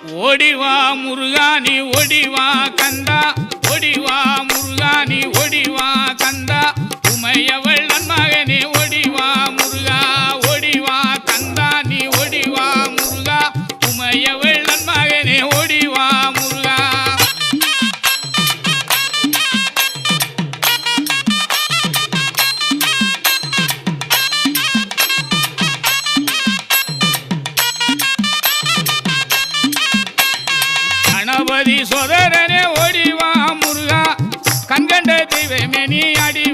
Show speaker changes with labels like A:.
A: ஓடிவா முருகா நீ ஓடிவா கந்தா, ஓடிவா முருகா நீ ஓடிவா கந்தா, உமையவள் நன்மகனே ஓடிவா முருகா, ஓடிவா கந்தா நீ ஓடிவா முருகா, உமையவள் நன்மகனே ஓடிவா முருகா. கணபதி சோதரனே ஓடிவா முருகா, கண்கண்ட தெய்வமே நீ அடி